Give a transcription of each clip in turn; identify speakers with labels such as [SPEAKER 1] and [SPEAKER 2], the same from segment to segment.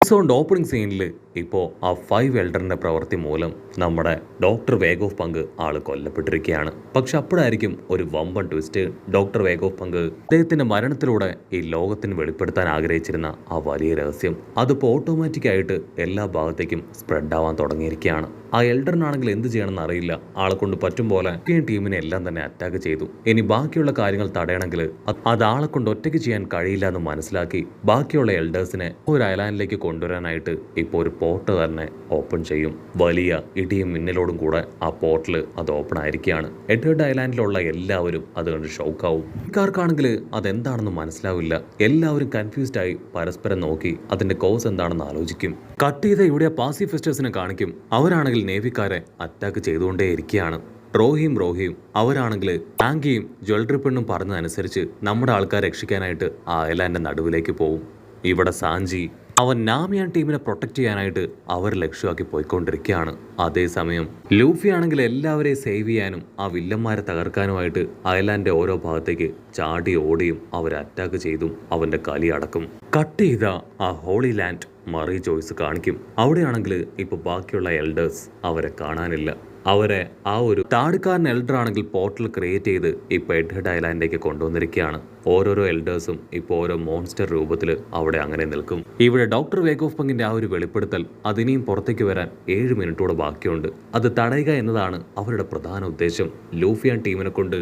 [SPEAKER 1] Episode opening സീനിൽ ഇപ്പോൾ ആ 5 എൽഡറിന്റെ പ്രവൃത്തി മൂലം നമ്മുടെ ഡോക്ടർ വേഗ് ഓഫ് പങ്ക് ആള് കൊല്ലപ്പെട്ടിരിക്കുകയാണ്. പക്ഷെ അപ്പോഴായിരിക്കും ഒരു വമ്പൻ ട്വിസ്റ്റ്. ഡോക്ടർ വേഗ് ഓഫ് പങ്ക് അദ്ദേഹത്തിന്റെ മരണത്തിലൂടെ ഈ ലോകത്തിന് വെളിപ്പെടുത്താൻ ആഗ്രഹിച്ചിരുന്ന ആ വലിയ രഹസ്യം അതിപ്പോൾ ഓട്ടോമാറ്റിക്കായിട്ട് എല്ലാ ഭാഗത്തേക്കും സ്പ്രെഡ് ആവാൻ തുടങ്ങിയിരിക്കുകയാണ്. ആ എൽഡറിനാണെങ്കിൽ എന്ത് ചെയ്യണമെന്ന് അറിയില്ല. ആളെ കൊണ്ട് പറ്റും പോലെ ടീമിനെ എല്ലാം തന്നെ അറ്റാക്ക് ചെയ്തു. ഇനി ബാക്കിയുള്ള കാര്യങ്ങൾ തടയണമെങ്കിൽ അത് ആളെ കൊണ്ട് ഒറ്റയ്ക്ക് ചെയ്യാൻ കഴിയില്ല എന്ന് മനസ്സിലാക്കി ബാക്കിയുള്ള എൽഡേഴ്സിനെ ഒരു ഐലാൻഡിലേക്ക് കൊണ്ടുവരാനായിട്ട് ഇപ്പോൾ ഒരു പോർട്ട് തന്നെ ഓപ്പൺ ചെയ്യും. വലിയ ഇടിയും മിന്നലോടും കൂടെ ആ പോർട്ടൽ അത് ഓപ്പൺ ആയിരിക്കുകയാണ്. എഡ്വേർഡ് ഐലാൻഡിലുള്ള എല്ലാവരും അത് കണ്ട് ഷോക്കാവും. ഇക്കാർക്കാണെങ്കിൽ അതെന്താണെന്ന് മനസ്സിലാവില്ല. എല്ലാവരും കൺഫ്യൂസ്ഡ് ആയി പരസ്പരം നോക്കി അതിന്റെ കോസ് എന്താണെന്ന് ആലോചിക്കും. കട്ട് ചെയ്ത ഇവിടെ പാസിഫിസ്റ്റേഴ്സിനെ കാണിക്കും. അവരാണെങ്കിൽ നേവിക്കാരെ അറ്റാക്ക് ചെയ്തുകൊണ്ടേയിരിക്കുകയാണ്. റോഹിയും അവരാണെങ്കിൽ ആങ്കിയും ജ്വല്ലറി പെണ്ണും പറഞ്ഞതനുസരിച്ച് നമ്മുടെ ആൾക്കാരെ രക്ഷിക്കാനായിട്ട് ആ ഐലാൻഡിന്റെ നടുവിലേക്ക് പോകും. ഇവിടെ സാഞ്ചി അവൻ നാമിയാൻ ടീമിനെ പ്രൊട്ടക്ട് ചെയ്യാനായിട്ട് അവർ ലക്ഷ്യമാക്കി പോയിക്കൊണ്ടിരിക്കുകയാണ്. അതേസമയം ലൂഫി ആണെങ്കിൽ എല്ലാവരെയും സേവ് ചെയ്യാനും ആ വില്ലന്മാരെ തകർക്കാനുമായിട്ട് ഐലാൻഡിന്റെ ഓരോ ഭാഗത്തേക്ക് ചാടി ഓടിയും അവരെ അറ്റാക്ക് ചെയ്തും അവന്റെ കലി അടക്കും. കട്ട് ചെയ്ത ആ ഹോളി ലാൻഡ് മറി ജോയ്സ് കാണിക്കും. അവിടെയാണെങ്കിൽ ഇപ്പൊ ബാക്കിയുള്ള എൽഡേഴ്സ് അവരെ കാണാനില്ല. അവരെ ആ ഒരു താടിക്കാരൻ എൽഡർ ആണെങ്കിൽ പോർട്ടൽ ക്രിയേറ്റ് ചെയ്ത് ഇപ്പൊ എഡ്ഹെഡ് ഐലാൻഡിലേക്ക് കൊണ്ടുവന്നിരിക്കുകയാണ്. ഓരോരോ എൽഡേഴ്സും ഇപ്പോൾ ഓരോ മോൺസ്റ്റർ രൂപത്തിൽ അവിടെ അങ്ങനെ നിൽക്കും. ഇവിടെ ഡോക്ടർ വേഗ് ഓഫ് പങ്കിന്റെ ആ ഒരു വെളിപ്പെടുത്തൽ അതിനെയും പുറത്തേക്ക് വരാൻ 7 മിനിറ്റോടെ ബാക്കിയുണ്ട്. അത് തടയുക എന്നതാണ് അവരുടെ പ്രധാന ഉദ്ദേശം. ലൂഫിയാൻ ടീമിനെ കൊണ്ട്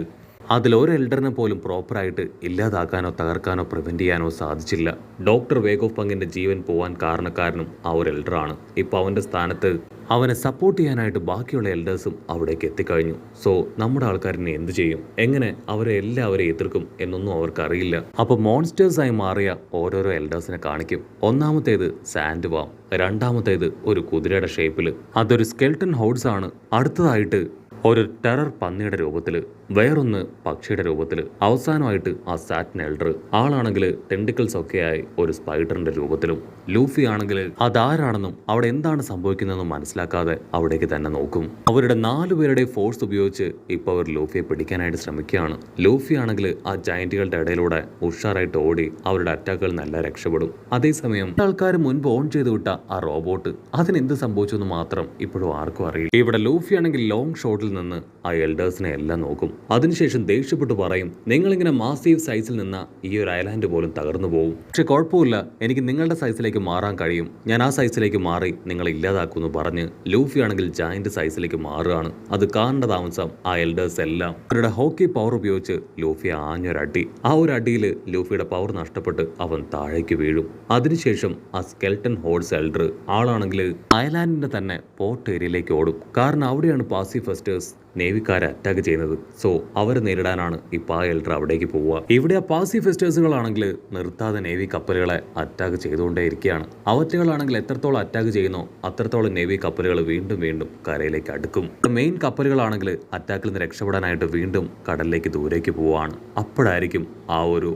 [SPEAKER 1] അതിലൊരു എൽഡറിനെ പോലും പ്രോപ്പറായിട്ട് ഇല്ലാതാക്കാനോ തകർക്കാനോ പ്രിവെന്റ് ചെയ്യാനോ സാധിച്ചില്ല. ഡോക്ടർ വേഗ് ഓഫ് പങ്കിന്റെ ജീവൻ പോവാൻ കാരണക്കാരനും ആ ഒരു എൽഡറാണ്. ഇപ്പൊ അവന്റെ സ്ഥാനത്ത് അവനെ സപ്പോർട്ട് ചെയ്യാനായിട്ട് ബാക്കിയുള്ള എൽഡേഴ്സും അവിടേക്ക് എത്തിക്കഴിഞ്ഞു. സോ നമ്മുടെ ആൾക്കാരിനെ എന്ത് ചെയ്യും, എങ്ങനെ അവരെ എല്ലാവരെയും എതിർക്കും എന്നൊന്നും അവർക്ക് അറിയില്ല. അപ്പൊ മോൺസ്റ്റേഴ്സായി മാറിയ ഓരോരോ എൽഡേഴ്സിനെ കാണിക്കും. ഒന്നാമത്തേത് സാൻഡ് വാം, രണ്ടാമത്തേത് ഒരു കുതിരയുടെ ഷേപ്പിൽ, അതൊരു സ്കെൽട്ടൺ ഹോഡ്സ് ആണ്. അടുത്തതായിട്ട് ഒരു ടെറർ പന്നിയുടെ രൂപത്തിൽ, വേറൊന്ന് പക്ഷിയുടെ രൂപത്തിൽ, അവസാനമായിട്ട് ആ സാറ്റൻ എൽഡർ ആളാണെങ്കിൽ ടെൻഡിക്കിൾസ് ഒക്കെയായി ഒരു സ്പൈഡറിന്റെ രൂപത്തിലും. ലൂഫി ആണെങ്കിൽ അതാരാണെന്നും അവിടെ എന്താണ് സംഭവിക്കുന്നതെന്നും മനസ്സിലാക്കാതെ അവിടേക്ക് തന്നെ നോക്കും. അവരുടെ 4 പേരുടെ ഫോഴ്സ് ഉപയോഗിച്ച് ഇപ്പൊ അവർ ലൂഫിയെ പിടിക്കാനായിട്ട് ശ്രമിക്കുകയാണ്. ലൂഫി ആണെങ്കിൽ ആ ജയന്റുകളുടെ ഇടയിലൂടെ ഉഷാറായിട്ട് ഓടി അവരുടെ അറ്റാക്കുകൾ നല്ല രക്ഷപ്പെടും. അതേസമയം ആൾക്കാർ മുൻപ് ഓൺ ചെയ്ത് വിട്ട ആ റോബോട്ട് അതിനെന്ത് സംഭവിച്ചു എന്ന് മാത്രം ഇപ്പോഴും ആർക്കും അറിയില്ല. ഇവിടെ ലൂഫി ആണെങ്കിൽ ലോങ് ഷോട്ടിൽ നിന്ന് ആ എൽഡേഴ്സിനെ എല്ലാം നോക്കും. അതിനുശേഷം ദേഷ്യപ്പെട്ട് പറയും, നിങ്ങളിങ്ങനെ മാസീവ് സൈസിൽ നിന്ന ഈ ഒരു ഐലാൻഡ് പോലും തകർന്നു പോകും. പക്ഷെ കുഴപ്പമില്ല, എനിക്ക് നിങ്ങളുടെ സൈസിലേക്ക് മാറാൻ കഴിയും. ഞാൻ ആ സൈസിലേക്ക് മാറി നിങ്ങളെ ഇല്ലാതാക്കുമെന്ന് പറഞ്ഞ് ലൂഫി ആണെങ്കിൽ ജയന്റ് സൈസിലേക്ക് മാറുകയാണ്. അത് കാണേണ്ട താമസം ആ എൽഡേഴ്സ് എല്ലാം അവരുടെ ഹോക്കി പവർ ഉപയോഗിച്ച് ലൂഫിയെ ആഞ്ഞൊരടി. ആ ഒരു അടിയിൽ ലൂഫിയുടെ പവർ നഷ്ടപ്പെട്ട് അവൻ താഴേക്ക് വീഴും. അതിനുശേഷം ആ സ്കെൽട്ടൺ ഹോഡ്സ് എൽഡർ ആളാണെങ്കിൽ ഐലാൻഡിന്റെ തന്നെ പോർട്ട് ഏരിയയിലേക്ക് ഓടും. കാരണം അവിടെയാണ് പാസിഫിസ്റ്റേഴ്സ് നേവിക്കാരെ അറ്റാക്ക് ചെയ്യുന്നത്. സോ അവരെ നേരിടാനാണ് ഇപ്പൊ ആ എൽഡർ അവിടേക്ക് പോവുക. ഇവിടെ ആ പാസിഫിസ്റ്റേഴ്സുകളാണെങ്കിൽ നിർത്താതെ നേവി കപ്പലുകളെ അറ്റാക്ക് ചെയ്തുകൊണ്ടേയിരിക്കുകയാണ്. അവറ്റകളാണെങ്കിൽ എത്രത്തോളം അറ്റാക്ക് ചെയ്യുന്നോ അത്രത്തോളം നേവി കപ്പലുകൾ വീണ്ടും കരയിലേക്ക് അടുക്കും. മെയിൻ കപ്പലുകളാണെങ്കിൽ അറ്റാക്കിൽ നിന്ന് രക്ഷപ്പെടാനായിട്ട് വീണ്ടും കടലിലേക്ക് ദൂരേക്ക് പോവുകയാണ്. അപ്പോഴായിരിക്കും ആ ഒരു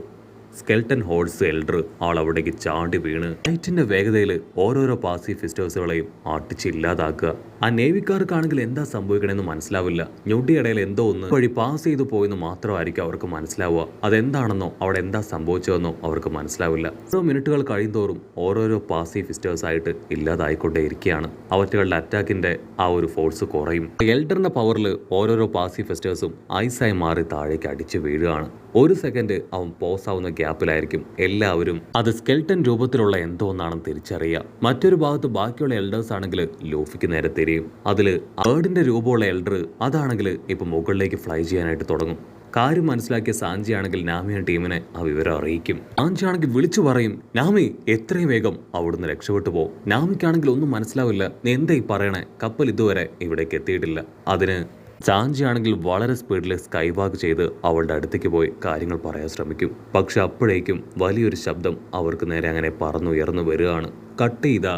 [SPEAKER 1] സ്കെൽട്ടൺ ഹോഡ്സ് എൽഡർ ആൾ അവിടേക്ക് ചാണ്ടി വീണ് ലൈറ്റിന്റെ വേഗതയിൽ ഓരോരോ പാസിഫിസ്റ്റേഴ്സുകളെയും അടിച്ചില്ലാതാക്കുക. ആ നേവിക്കാർക്കാണെങ്കിൽ എന്താ സംഭവിക്കണമെന്ന് മനസ്സിലാവില്ല. ഞൊടിയിടയിൽ എന്തോ ഒന്ന് വഴി പാസ് ചെയ്തു പോയെന്ന് മാത്രമായിരിക്കും അവർക്ക് മനസ്സിലാവുക. അതെന്താണെന്നോ അവിടെ എന്താ സംഭവിച്ചതെന്നോ അവർക്ക് മനസ്സിലാവില്ല. ഓരോ മിനിറ്റുകൾ കഴിയുന്തോറും ഓരോരോ പാസിഫിസ്റ്റേഴ്സ് ആയിട്ട് ഇല്ലാതായിക്കൊണ്ടേയിരിക്കുകയാണ്. അവറ്റകളുടെ അറ്റാക്കിന്റെ ആ ഒരു ഫോഴ്സ് കുറയും. എൽഡറിന്റെ പവറിൽ ഓരോരോ പാസിഫിസ്റ്റേഴ്സും ഐസായി മാറി താഴേക്ക് അടിച്ചു വീഴുകയാണ്. ഒരു സെക്കൻഡ് അവൻ പോസ് ആവുന്ന ഗ്യാപ്പിലായിരിക്കും എല്ലാവരും അത് സ്കെൽട്ടൺ രൂപത്തിലുള്ള എന്തോ ഒന്നാണെന്ന് തിരിച്ചറിയുക. മറ്റൊരു ഭാഗത്ത് ബാക്കിയുള്ള എൽഡേഴ്സ് ആണെങ്കിൽ ലൂഫിക്ക് നേരെ തിരിയും. അതില് ബേർഡിന്റെ രൂപമുള്ള എൽഡർ അതാണെങ്കിൽ ഇപ്പൊ മുകളിലേക്ക് ഫ്ലൈ ചെയ്യാനായിട്ട് തുടങ്ങും. കാര്യം മനസ്സിലാക്കിയ സാഞ്ചി ആണെങ്കിൽ നാമിയാൻ ടീമിനെ ആ വിവരം അറിയിക്കും. സാഞ്ചി ആണെങ്കിൽ വിളിച്ചു പറയും, നാമി എത്രയും വേഗം അവിടുന്ന് രക്ഷപ്പെട്ടു പോകും. നാമിക്കാണെങ്കിൽ ഒന്നും മനസ്സിലാവില്ല, നീ എന്താ ഈ പറയണേ, കപ്പൽ ഇതുവരെ ഇവിടേക്ക് എത്തിയിട്ടില്ല. അതിന് സാഞ്ചി ആണെങ്കിൽ വളരെ സ്പീഡിൽ സ്കൈവാക്ക് ചെയ്ത് അവളുടെ അടുത്തേക്ക് പോയി കാര്യങ്ങൾ പറയാൻ ശ്രമിക്കും. പക്ഷെ അപ്പോഴേക്കും വലിയൊരു ശബ്ദം അവർക്ക് നേരെ അങ്ങനെ പറന്നുയർന്നു വരികയാണ്. കട്ട് ചെയ്ത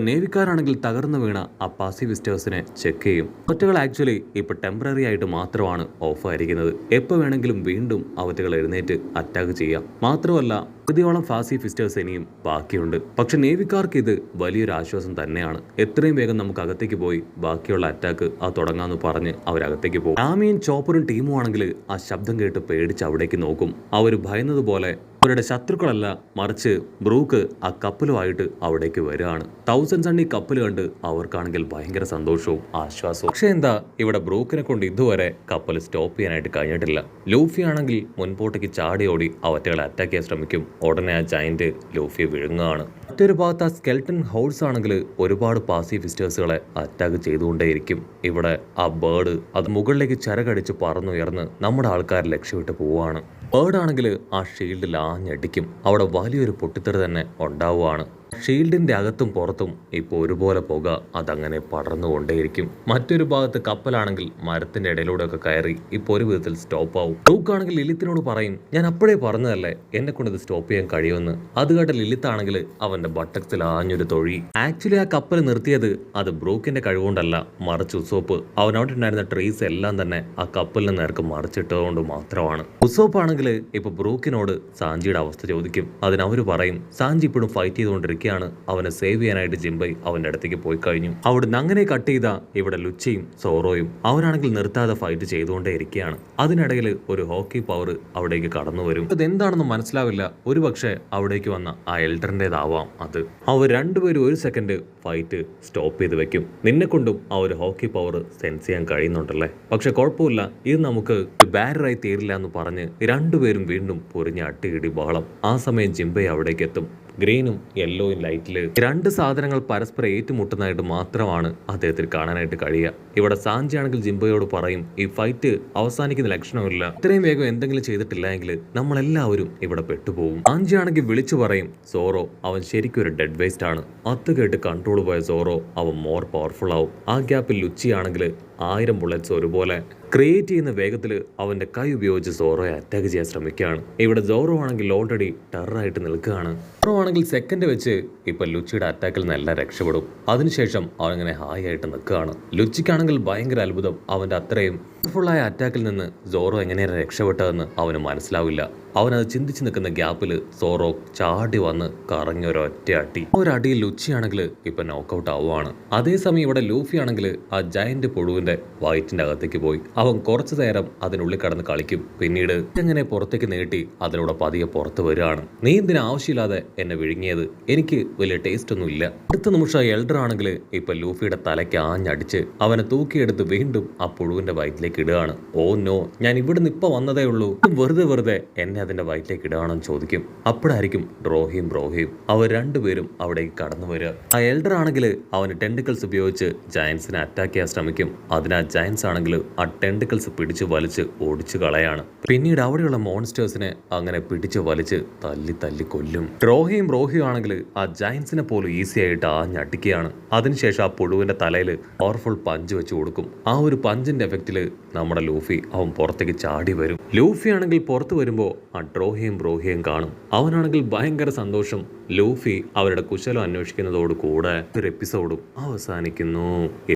[SPEAKER 1] നേവിക്കാരാണെങ്കിൽ തകർന്നു വീണ ആ പാസിഫിസ്റ്റേഴ്സിനെ ചെക്ക് ചെയ്യും. ഒറ്റകൾ ആക്ച്വലി ഇപ്പൊ ടെമ്പററി ആയിട്ട് മാത്രമാണ് ഓഫ് ആയിരിക്കുന്നത്. എപ്പോൾ വേണമെങ്കിലും വീണ്ടും അവറ്റകൾ എഴുന്നേറ്റ് അറ്റാക്ക് ചെയ്യാം. മാത്രമല്ല പകുതിയോളം പാസിഫിസ്റ്റേഴ്സ് ഇനിയും ബാക്കിയുണ്ട്. പക്ഷെ നേവിക്കാർക്ക് ഇത് വലിയൊരു ആശ്വാസം തന്നെയാണ്. എത്രയും വേഗം നമുക്ക് അകത്തേക്ക് പോയി ബാക്കിയുള്ള അറ്റാക്ക് തുടങ്ങാന്ന് പറഞ്ഞ് അവരകത്തേക്ക് പോകും. നാമിയും ചോപ്പറും ടീമും ആണെങ്കിൽ ആ ശബ്ദം കേട്ട് പേടിച്ച് അവിടേക്ക് നോക്കും. അവർ ഭയന്നതുപോലെ അവരുടെ ശത്രുക്കളല്ല, മറിച്ച് ബ്രൂക്ക് ആ കപ്പലുമായിട്ട് അവിടേക്ക് വരികയാണ്. 1000 സൺ ഈ കപ്പൽ കണ്ട് അവർക്കാണെങ്കിൽ ഭയങ്കര സന്തോഷവും ആശ്വാസവും. പക്ഷേ എന്താ, ഇവിടെ ബ്രൂക്കിനെ കൊണ്ട് ഇതുവരെ കപ്പൽ സ്റ്റോപ്പ് ചെയ്യാനായിട്ട് കഴിഞ്ഞിട്ടില്ല. ലൂഫി ആണെങ്കിൽ മുൻപോട്ടേക്ക് ചാടി ഓടി അവറ്റകളെ അറ്റാക്ക് ചെയ്യാൻ ശ്രമിക്കും. ഉടനെ ആ ജയന്റ് ലൂഫിയെ വിഴുങ്ങുകയാണ്. മറ്റൊരു ഭാഗത്ത് ആ സ്കെൽട്ടൺ ഹൗസ് ആണെങ്കിൽ ഒരുപാട് പാസിഫിസ്റ്റേഴ്സുകളെ അറ്റാക്ക് ചെയ്തുകൊണ്ടേയിരിക്കും. ഇവിടെ ആ ബേർഡ് അത് മുകളിലേക്ക് ചിറകടിച്ച് പറന്നുയർന്ന് നമ്മുടെ ആൾക്കാരെ ലക്ഷ്യമിട്ട് പോവുകയാണ്. ബേർഡ് ആണെങ്കിൽ ആ ഷീൽഡിൽ ആഞ്ഞടിക്കും. അവിടെ വലിയൊരു പൊട്ടിത്തെറി തന്നെ ഉണ്ടാവുകയാണ്. ഷീൽഡിന്റെ അകത്തും പുറത്തും ഇപ്പോൾ ഒരുപോലെ പുക അതങ്ങനെ പടർന്നുകൊണ്ടേയിരിക്കും. മറ്റൊരു ഭാഗത്ത് കപ്പലാണെങ്കിൽ മരത്തിന്റെ ഇടയിലൂടെയൊക്കെ കയറി ഇപ്പോൾ ഒരു വിധത്തിൽ സ്റ്റോപ്പ് ആവും. ബ്രൂക്ക് ആണെങ്കിൽ ലിലിത്തിനോട് പറയും, ഞാൻ അപ്പോഴേ പറഞ്ഞതല്ലേ എന്നെ കൊണ്ട് ഇത് സ്റ്റോപ്പ് ചെയ്യാൻ കഴിയുമെന്ന്. അത് കേട്ട ലിലിത്താണെങ്കിൽ അവന്റെ ബട്ടക്സിൽ ആഞ്ഞൊരു തൊഴി. ആക്ച്വലി ആ കപ്പൽ നിർത്തിയത് അത് ബ്രൂക്കിന്റെ കഴിവുകൊണ്ടല്ല, മറിച്ച് ഉസോപ്പ് അവനവിടെ ഉണ്ടായിരുന്ന ട്രീസ് എല്ലാം തന്നെ ആ കപ്പലിന് നേർക്ക് മറിച്ചിട്ടതുകൊണ്ട് മാത്രമാണ്. ഉസോപ്പ് ആണെങ്കിൽ ഇപ്പൊ ബ്രൂക്കിനോട് സാഞ്ചിയുടെ അവസ്ഥ ചോദിക്കും. അതിനവര് പറയും, സാഞ്ചി ഇപ്പോഴും ഫൈറ്റ് ചെയ്തുകൊണ്ടിരിക്കും. അവനെ സേവ് ചെയ്യാനായിട്ട് ജിംബൈ അവന്റെ അടുത്തേക്ക് പോയി കഴിഞ്ഞു. അവിടുന്ന് അങ്ങനെ കട്ട് ചെയ്ത ഇവിടെ ലുച്ചയും സോറോയും അവരാണെങ്കിൽ നിർത്താതെ ഫൈറ്റ് ചെയ്തുകൊണ്ടേ ഇരിക്കുകയാണ്. അതിനിടയിൽ ഒരു ഹോക്കി പവർ അവിടേക്ക് കടന്നു വരും. അതെന്താണെന്ന് മനസ്സിലാവില്ല. ഒരുപക്ഷെ അവിടേക്ക് വന്ന ആ എൽഡറിൻ്റെതാവാം അത്. അവർ രണ്ടുപേരും ഒരു സെക്കൻഡ് ഫൈറ്റ് സ്റ്റോപ്പ് ചെയ്ത് വെക്കും. നിന്നെ കൊണ്ടും ആ ഒരു ഹോക്കി പവർ സെൻസ് ചെയ്യാൻ കഴിയുന്നുണ്ടല്ലേ, പക്ഷെ കുഴപ്പമില്ല, ഇത് നമുക്ക് ബാരറായി തീരില്ല എന്ന് പറഞ്ഞ് രണ്ടുപേരും വീണ്ടും പൊരിഞ്ഞ അട്ടിയിടി ബഹളം. ആ സമയം ജിംബൈ അവിടേക്ക് എത്തും. ഗ്രീനും യെല്ലോയും ലൈറ്റില് രണ്ട് സാധനങ്ങൾ പരസ്പരം ഏറ്റുമുട്ടുന്നതായിട്ട് മാത്രമാണ് അദ്ദേഹത്തിന് കാണാനായിട്ട് കഴിയുക. ഇവിടെ സാഞ്ചി ആണെങ്കിൽ ജിംബയോട് പറയും, ഈ ഫൈറ്റ് അവസാനിക്കുന്ന ലക്ഷണമില്ല, ഇത്രയും വേഗം എന്തെങ്കിലും ചെയ്തിട്ടില്ല എങ്കിൽ നമ്മളെല്ലാവരും ഇവിടെ പെട്ടുപോകും. സാഞ്ചി ആണെങ്കിൽ വിളിച്ചു പറയും, സോറോ അവൻ ശരിക്കും ഒരു ഡെഡ് വേസ്റ്റ് ആണ്. അത് കേട്ട് കൺട്രോൾ പോയ സോറോ അവൻ മോർ പവർഫുൾ ആവും. ആ ഗ്യാപ്പിൽ ലുച്ചി ആണെങ്കിൽ 1000 ബുള്ളറ്റ്സ് ഒരുപോലെ ക്രിയേറ്റ് ചെയ്യുന്ന വേഗത്തിൽ അവന്റെ കൈ ഉപയോഗിച്ച് സോറോയെ അറ്റാക്ക് ചെയ്യാൻ ശ്രമിക്കുകയാണ്. ഇവിടെ സോറോ ആണെങ്കിൽ ഓൾറെഡി ടെററായിട്ട് നിൽക്കുകയാണ്. സോറോ ആണെങ്കിൽ സെക്കൻഡ് വെച്ച് ഇപ്പൊ ലുച്ചിയുടെ അറ്റാക്കിൽ നിന്നെല്ലാം രക്ഷപ്പെടും. അതിനുശേഷം അവനങ്ങനെ ഹായ് ആയിട്ട് നിൽക്കുകയാണ്. ലുച്ചിക്കാണെങ്കിൽ ഭയങ്കര അത്ഭുതം, അവന്റെ അത്രയും പവർഫുള്ളായ അറ്റാക്കിൽ നിന്ന് സോറോ എങ്ങനെയാണ് രക്ഷപ്പെട്ടതെന്ന് അവന് മനസ്സിലാവില്ല. അവനത് ചിന്തിച്ച് നിൽക്കുന്ന ഗ്യാപ്പിൽ സോറോ ചാടി വന്ന് കറങ്ങി ഒരൊറ്റ അടി. ഒരടിയിൽ ലുച്ചിയാണെങ്കിൽ ഇപ്പൊ നോക്കൗട്ട് ആവുകയാണ്. അതേസമയം ഇവിടെ ലൂഫി ആണെങ്കിൽ ആ ജയന്റ് പുഴുവിന്റെ വയറ്റിന്റെ അകത്തേക്ക് പോയി അവൻ കുറച്ചു നേരം അതിനുള്ളിൽ കടന്ന് കളിക്കും. പിന്നീട് എങ്ങനെ പുറത്തേക്ക് നീട്ടി അതിലൂടെ പതിയെ പുറത്ത് വരികയാണ്. നീ എന്തിനാ ആവശ്യമില്ലാതെ എന്നെ വിഴുങ്ങിയത്, എനിക്ക് വലിയ ടേസ്റ്റ് ഒന്നും ഇല്ല. അടുത്ത നിമിഷം എൽഡർ ആണെങ്കിൽ ഇപ്പൊ ലൂഫിയുടെ തലയ്ക്ക് ആഞ്ഞടിച്ച് അവനെ തൂക്കിയെടുത്ത് വീണ്ടും ആ പുഴുവിന്റെ വയറ്റിലേക്ക് ഇടുകയാണ്. ഓ നോ, ഞാൻ ഇവിടുന്ന് ഇപ്പൊ വന്നതേ ഉള്ളൂ, വെറുതെ എന്നെ അതിന്റെ വയറ്റിലേക്ക് ഇടുകയാണെന്ന് ചോദിക്കും. അപ്പോഴായിരിക്കും ബ്രോഹിയും അവർ രണ്ടുപേരും അവിടേക്ക് കടന്നു വരിക. ആ എൽഡർ ആണെങ്കിൽ അവന് ടെൻഡിക്കിൾസ് ഉപയോഗിച്ച് ജയൻസിനെ അറ്റാക്ക് ചെയ്യാൻ ശ്രമിക്കും. അതിനാ ജയൻസ് ആണെങ്കിൽ ആ ടെൻഡിക്കിൾസ് പിടിച്ച് വലിച്ച് ഓടിച്ചു കളയാണ്. പിന്നീട് അവിടെയുള്ള മോൺസ്റ്റേഴ്സിനെ അങ്ങനെ പിടിച്ച് വലിച്ച് തല്ലി കൊല്ലും. ബ്രോഹിയും ആണെങ്കിൽ ആ ജയൻസിനെ പോലും ഈസി ആയിട്ട് ആഞ്ഞടിക്കുകയാണ്. അതിനുശേഷം ആ പുഴുവിന്റെ തലയിൽ പവർഫുൾ പഞ്ച് വെച്ച് കൊടുക്കും. ആ ഒരു പഞ്ചിന്റെ എഫക്റ്റില് നമ്മുടെ ലൂഫി അവൻ പുറത്തേക്ക് ചാടി വരും. ലൂഫി ആണെങ്കിൽ പുറത്ത് വരുമ്പോൾ ആ ബ്രോഹിയും കാണും. അവനാണെങ്കിൽ ഭയങ്കര സന്തോഷം. ലൂഫി അവരുടെ കുശലം അന്വേഷിക്കുന്നതോട് കൂടെ ഒരു എപ്പിസോഡും അവസാനിക്കുന്നു.